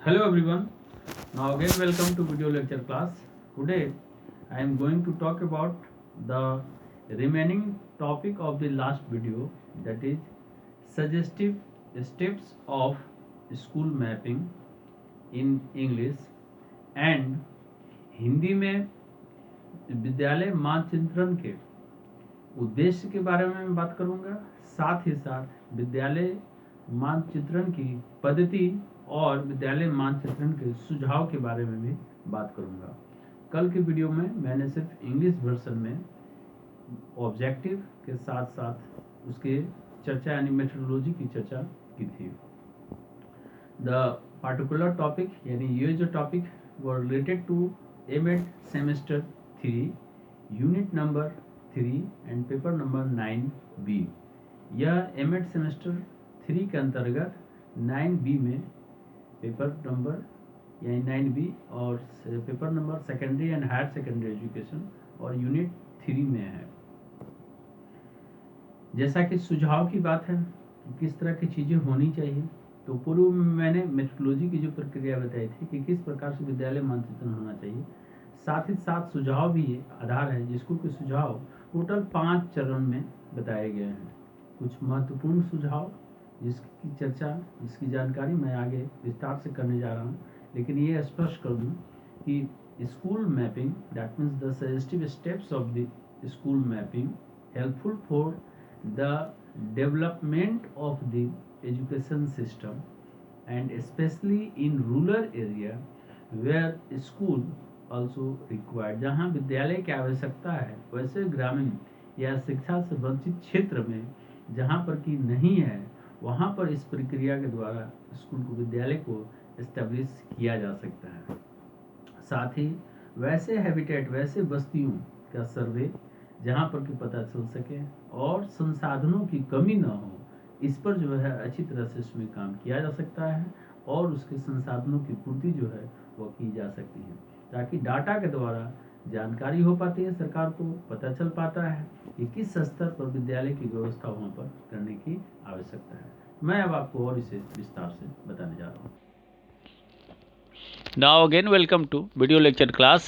Hello everyone. Now again welcome to video lecture class. Today I am going to talk about the remaining topic of the last video, that is suggestive steps of school mapping in English and Hindi में विद्यालय मानचित्रण के उद्देश्य के बारे में मैं बात करूंगा। साथ ही साथ विद्यालय मानचित्रण की पद्धति और विद्यालय मानचित्रण के सुझाव के बारे में भी बात करूंगा। कल के वीडियो में मैंने सिर्फ इंग्लिश वर्जन में ऑब्जेक्टिव के साथ साथ उसके चर्चा यानी मेथोडोलॉजी की चर्चा की थी। द पार्टिकुलर टॉपिक यानी ये जो टॉपिक वो related to MEd semester 3 unit number 3 and paper number 9B। यह एमएड सेमेस्टर 3 के अंतर्गत 9B में पेपर नंबर यानी 9B और paper number secondary and higher secondary education और यूनिट 3 में है। जैसा कि सुझाव की बात है कि किस तरह की चीज़ें होनी चाहिए, तो पूर्व में मैंने मेथोडोलॉजी की जो प्रक्रिया बताई थी कि किस प्रकार से विद्यालय मानचित्रण होना चाहिए। साथ ही साथ सुझाव भी आधार है, जिसको कि सुझाव टोटल 5 चरण में बताए गए हैं। कुछ महत्वपूर्ण सुझाव जिसकी चर्चा जिसकी जानकारी मैं आगे विस्तार से करने जा रहा हूँ, लेकिन ये स्पष्ट कर दूँ कि school mapping that means the suggestive steps of the school mapping helpful for the development of the education system and especially in rural area where school also required। जहाँ विद्यालय की आवश्यकता है, वैसे ग्रामीण या शिक्षा से वंचित क्षेत्र में जहाँ पर कि नहीं है, वहाँ पर इस प्रक्रिया के द्वारा स्कूल को विद्यालय को एस्टेब्लिश किया जा सकता है। साथ ही वैसे हैबिटेट वैसे बस्तियों का सर्वे जहाँ पर कि पता चल सके और संसाधनों की कमी न हो, इस पर जो है अच्छी तरह से इसमें काम किया जा सकता है और उसके संसाधनों की पूर्ति जो है वो की जा सकती है, ताकि डाटा के द्वारा जानकारी हो पाती है, सरकार को पता चल पाता है कि किस स्तर पर विद्यालय की व्यवस्था वहाँ पर करने की आवश्यकता है। मैं अब आपको और इसे विस्तार से बताने जा रहा हूँ। Now again welcome to video lecture class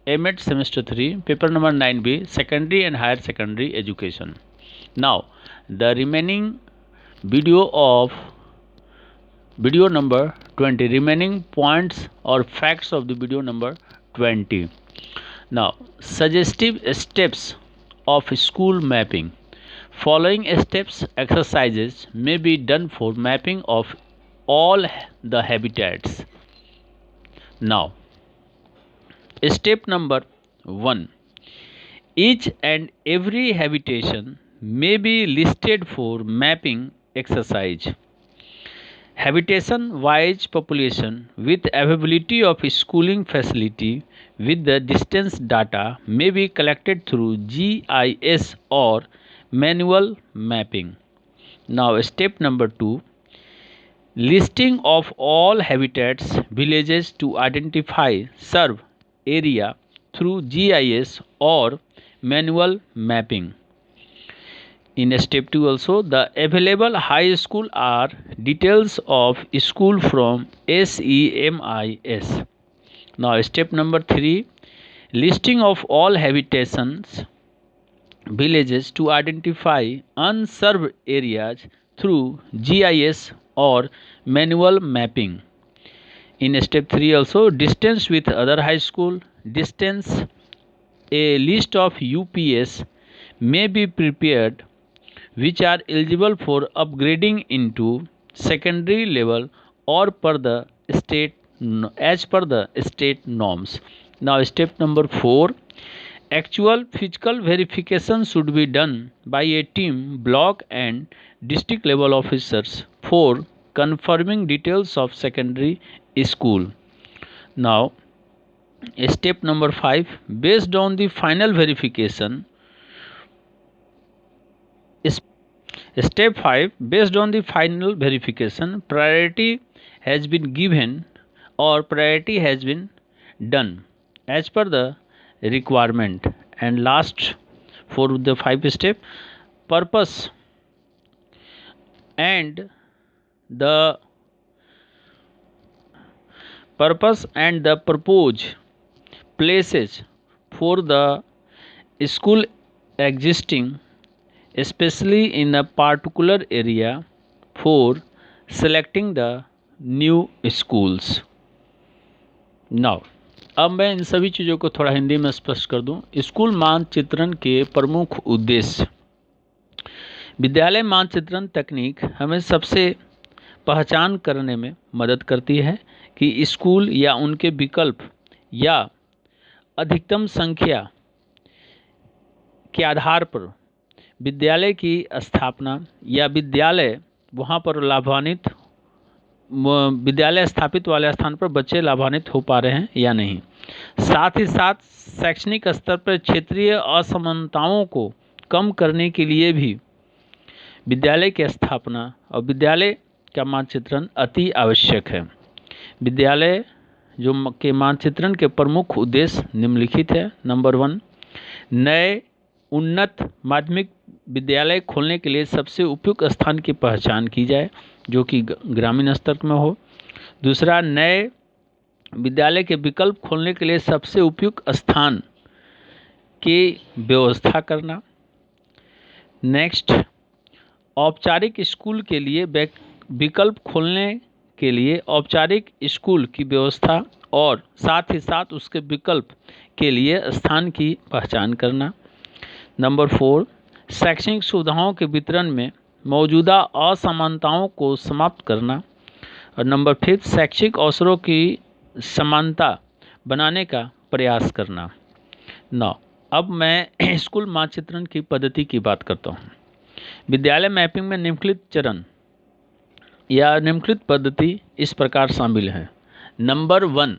AMET semester 3 paper number 9B secondary and higher secondary education. Now the remaining video number 20, remaining points or facts of the video number 20. Now suggestive steps of school mapping. Following steps exercises may be done for mapping of all the habitats. Now step number 1, each and every habitation may be listed for mapping exercise. Habitation wise population with availability of schooling facility with the distance data may be collected through GIS or manual mapping. Now step number 2, listing of all habitats villages to identify serve area through GIS or manual mapping. In step 2 also, the available high school are details of school from SEMIS. Now step number 3, listing of all habitations villages to identify unserved areas through GIS or manual mapping. In step 3 also, distance with other high school, distance, a list of UPS may be prepared which are eligible for upgrading into secondary level or per the state as per the state norms. Now step number 4, actual physical verification should be done by a team, block and district level officers for confirming details of secondary school. Now step number 5, based on the final verification. Step 5, based on the final verification, priority has been given or priority has been done as per the requirement. And last, for the 5 step, purpose and the purpose and the proposed places for the school existing, especially in a particular area, for selecting the new schools. Now, अब मैं इन सभी चीज़ों को थोड़ा हिंदी में स्पष्ट कर दूं। स्कूल मानचित्रण के प्रमुख उद्देश्य। विद्यालय मानचित्रण तकनीक हमें सबसे पहचान करने में मदद करती है कि स्कूल या उनके विकल्प या अधिकतम संख्या के आधार पर विद्यालय की स्थापना या विद्यालय वहाँ पर लाभान्वित विद्यालय स्थापित वाले स्थान पर बच्चे लाभान्वित हो पा रहे हैं या नहीं। साथ ही साथ शैक्षणिक स्तर पर क्षेत्रीय असमानताओं को कम करने के लिए भी विद्यालय की स्थापना और विद्यालय का मानचित्रण अति आवश्यक है। विद्यालय जो के मानचित्रण के प्रमुख उद्देश्य निम्नलिखित है। नंबर 1, नए उन्नत माध्यमिक विद्यालय खोलने के लिए सबसे उपयुक्त स्थान की पहचान की जाए जो कि ग्रामीण स्तर में हो। दूसरा, नए विद्यालय के विकल्प खोलने के लिए सबसे उपयुक्त स्थान की व्यवस्था करना। नेक्स्ट, औपचारिक स्कूल के लिए विकल्प खोलने के लिए औपचारिक स्कूल की व्यवस्था और साथ ही साथ उसके विकल्प के लिए स्थान की पहचान करना। नंबर 4, शैक्षणिक सुविधाओं के वितरण में मौजूदा असमानताओं को समाप्त करना। और नंबर 5, शैक्षिक अवसरों की समानता बनाने का प्रयास करना। नौ, अब मैं स्कूल मानचित्रण की पद्धति की बात करता हूँ। विद्यालय मैपिंग में निम्नलिखित चरण या निम्नलिखित पद्धति इस प्रकार शामिल है। नंबर 1,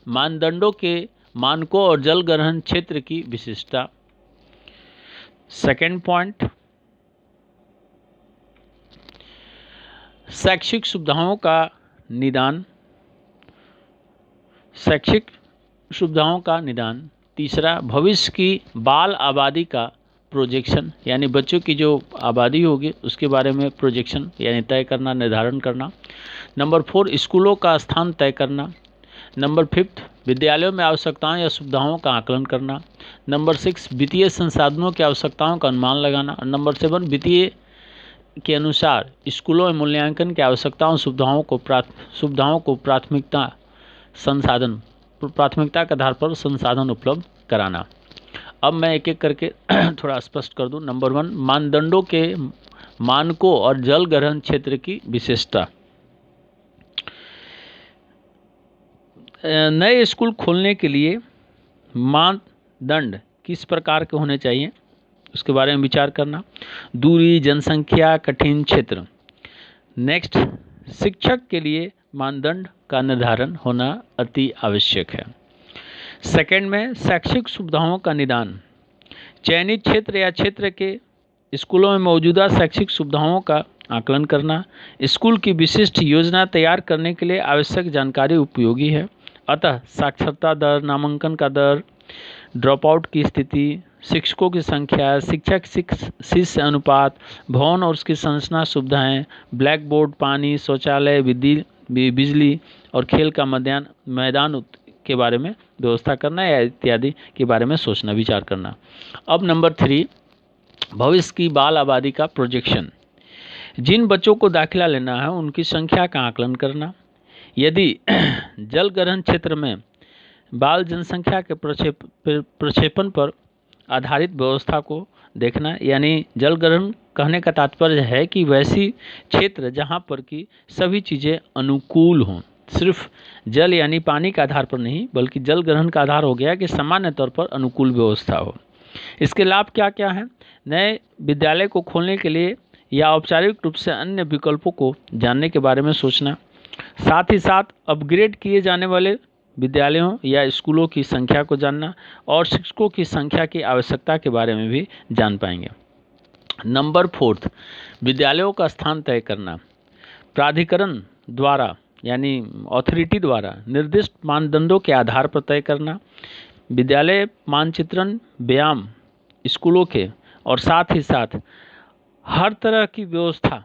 मानदंडों के मानकों और जल ग्रहण क्षेत्र की विशिष्टता। सेकेंड पॉइंट, शैक्षिक सुविधाओं का निदान। शैक्षिक सुविधाओं का निदान। तीसरा, भविष्य की बाल आबादी का प्रोजेक्शन, यानी बच्चों की जो आबादी होगी उसके बारे में प्रोजेक्शन यानी तय करना, निर्धारण करना। नंबर 4, स्कूलों का स्थान तय करना। नंबर 5, विद्यालयों में आवश्यकताओं या सुविधाओं का आकलन करना। नंबर 6, वित्तीय संसाधनों की आवश्यकताओं का अनुमान लगाना। और नंबर 7, वित्तीय के अनुसार स्कूलों में मूल्यांकन की आवश्यकताओं सुविधाओं को प्राथमिकता के आधार पर संसाधन उपलब्ध कराना। अब मैं एक एक करके थोड़ा स्पष्ट कर दूं। नंबर 1, मानदंडों के मानकों और जल ग्रहण क्षेत्र की विशेषता। नए स्कूल खोलने के लिए मानदंड किस प्रकार के होने चाहिए उसके बारे में विचार करना। दूरी, जनसंख्या, कठिन क्षेत्र। नेक्स्ट, शिक्षक के लिए मानदंड का निर्धारण होना अति आवश्यक है। सेकंड में, शैक्षिक सुविधाओं का निदान। चयनित क्षेत्र या क्षेत्र के स्कूलों में मौजूदा शैक्षिक सुविधाओं का आकलन करना। स्कूल की विशिष्ट योजना तैयार करने के लिए आवश्यक जानकारी उपयोगी है। अतः साक्षरता दर, नामांकन का दर, ड्रॉप आउट की स्थिति, शिक्षकों की संख्या, शिक्षक शिष्य अनुपात, भवन और उसकी संरचना सुविधाएं, ब्लैक बोर्ड, पानी, शौचालय, बिजली और खेल का मैदान के बारे में व्यवस्था करना या इत्यादि के बारे में सोचना, विचार करना। अब नंबर 3, भविष्य की बाल आबादी का प्रोजेक्शन। जिन बच्चों को दाखिला लेना है उनकी संख्या का आकलन करना। यदि जल ग्रहण क्षेत्र में बाल जनसंख्या के प्रक्षेपण पर आधारित व्यवस्था को देखना, यानी जल ग्रहण कहने का तात्पर्य है कि वैसी क्षेत्र जहाँ पर कि सभी चीज़ें अनुकूल हों, सिर्फ जल यानी पानी के आधार पर नहीं बल्कि जल ग्रहण का आधार हो गया कि सामान्य तौर पर अनुकूल व्यवस्था हो। इसके लाभ क्या क्या हैं? नए विद्यालय को खोलने के लिए या औपचारिक रूप से अन्य विकल्पों को जानने के बारे में सोचना। साथ ही साथ अपग्रेड किए जाने वाले विद्यालयों या स्कूलों की संख्या को जानना और शिक्षकों की संख्या की आवश्यकता के बारे में भी जान पाएंगे। नंबर 4, विद्यालयों का स्थान तय करना। प्राधिकरण द्वारा यानी अथॉरिटी द्वारा निर्दिष्ट मानदंडों के आधार पर तय करना। विद्यालय मानचित्रण व्यायाम स्कूलों के और साथ ही साथ हर तरह की व्यवस्था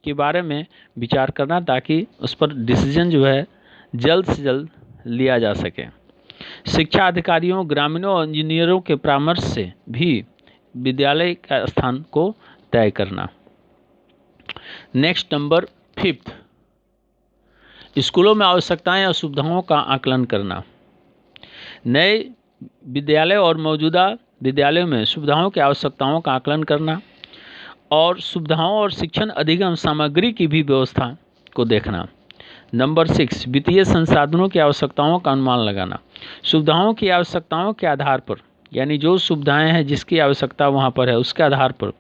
के बारे में विचार करना ताकि उस पर डिसीजन जो है जल्द से जल्द लिया जा सके। शिक्षा अधिकारियों, ग्रामीणों और इंजीनियरों के परामर्श से भी विद्यालय का स्थान को तय करना। नेक्स्ट नंबर 5, स्कूलों में आवश्यकताएं और सुविधाओं का आकलन करना। नए विद्यालय और मौजूदा विद्यालयों में सुविधाओं की आवश्यकताओं का आकलन करना और सुविधाओं और शिक्षण अधिगम सामग्री की भी व्यवस्था को देखना। नंबर 6, वित्तीय संसाधनों की आवश्यकताओं का अनुमान लगाना। सुविधाओं की आवश्यकताओं के आधार पर, यानी जो सुविधाएं हैं जिसकी आवश्यकता वहाँ पर है उसके आधार पर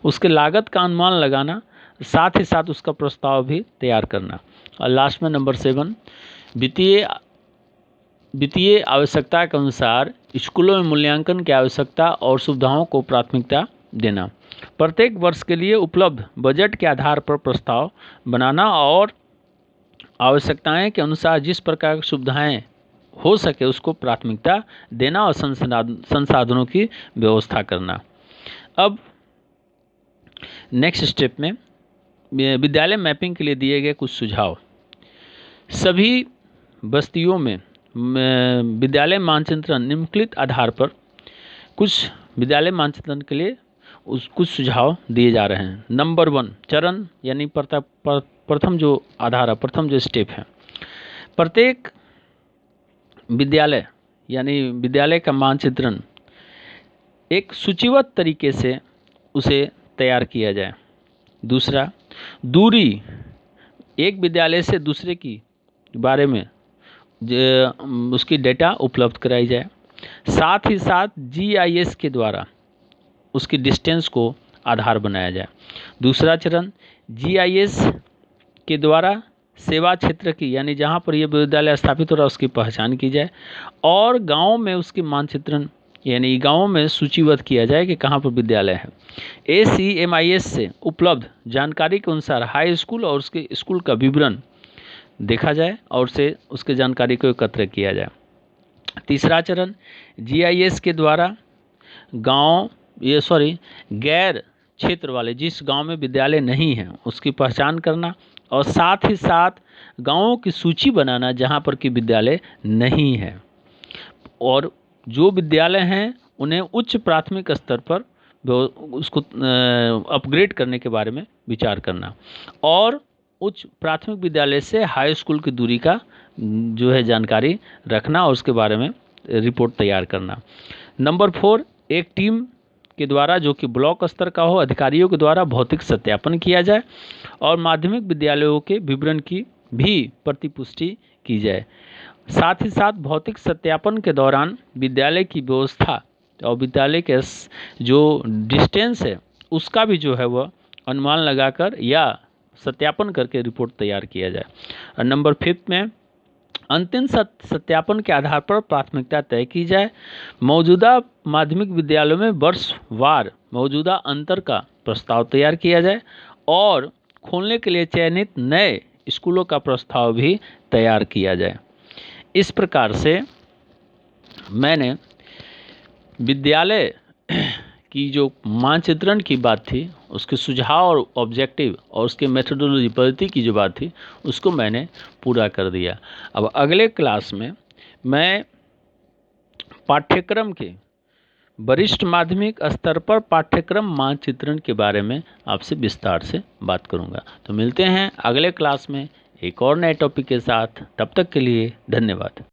उसके लागत का अनुमान लगाना, साथ ही साथ उसका प्रस्ताव भी तैयार करना। और लास्ट में नंबर 7, वित्तीय आवश्यकता के अनुसार स्कूलों में मूल्यांकन की आवश्यकता और सुविधाओं को प्राथमिकता देना। प्रत्येक वर्ष के लिए उपलब्ध बजट के आधार पर प्रस्ताव बनाना और आवश्यकताएं के अनुसार जिस प्रकार की सुविधाएं हो सके उसको प्राथमिकता देना और संसाधनों की व्यवस्था करना। अब नेक्स्ट स्टेप में विद्यालय मैपिंग के लिए दिए गए कुछ सुझाव। सभी बस्तियों में विद्यालय मानचित्रण निम्नलिखित आधार पर कुछ विद्यालय मानचित्रण के लिए कुछ सुझाव दिए जा रहे हैं। नंबर 1, चरण यानी प्रथम जो आधार है, प्रथम जो स्टेप है, प्रत्येक विद्यालय यानी विद्यालय का मानचित्रण एक सूचीबद्ध तरीके से उसे तैयार किया जाए। दूसरा, दूरी एक विद्यालय से दूसरे की बारे में उसकी डेटा उपलब्ध कराई जाए। साथ ही साथ GIS के द्वारा उसकी डिस्टेंस को आधार बनाया जाए। दूसरा चरण, GIS के द्वारा सेवा क्षेत्र की, यानी जहाँ पर यह विद्यालय स्थापित हो रहा है उसकी पहचान की जाए और गांव में उसकी मानचित्रण यानी गांवों में सूचीबद्ध किया जाए कि कहाँ पर विद्यालय है। ACMIS से उपलब्ध जानकारी के अनुसार हाई स्कूल और उसके स्कूल का विवरण देखा जाए और उसे उसके जानकारी को एकत्र किया जाए। तीसरा चरण, GIS के द्वारा गैर क्षेत्र वाले जिस गांव में विद्यालय नहीं है उसकी पहचान करना और साथ ही साथ गांवों की सूची बनाना जहां पर कि विद्यालय नहीं है और जो विद्यालय हैं उन्हें उच्च प्राथमिक स्तर पर उसको अपग्रेड करने के बारे में विचार करना और उच्च प्राथमिक विद्यालय से हाई स्कूल की दूरी का जो है जानकारी रखना और उसके बारे में रिपोर्ट तैयार करना। नंबर 4, एक टीम के द्वारा जो कि ब्लॉक स्तर का हो, अधिकारियों के द्वारा भौतिक सत्यापन किया जाए और माध्यमिक विद्यालयों के विवरण की भी प्रतिपुष्टि की जाए। साथ ही साथ भौतिक सत्यापन के दौरान विद्यालय की व्यवस्था और विद्यालय के जो डिस्टेंस है उसका भी जो है वह अनुमान लगाकर या सत्यापन करके रिपोर्ट तैयार किया जाए। और नंबर 5 में अंतिम सत्यापन के आधार पर प्राथमिकता तय की जाए। मौजूदा माध्यमिक विद्यालयों में वर्षवार मौजूदा अंतर का प्रस्ताव तैयार किया जाए और खोलने के लिए चयनित नए स्कूलों का प्रस्ताव भी तैयार किया जाए। इस प्रकार से मैंने विद्यालय की जो मानचित्रण की बात थी उसके सुझाव और ऑब्जेक्टिव और उसके मेथोडोलॉजी पद्धति की जो बात थी उसको मैंने पूरा कर दिया। अब अगले क्लास में मैं पाठ्यक्रम के वरिष्ठ माध्यमिक स्तर पर पाठ्यक्रम मानचित्रण के बारे में आपसे विस्तार से बात करूंगा। तो मिलते हैं अगले क्लास में एक और नए टॉपिक के साथ। तब तक के लिए धन्यवाद।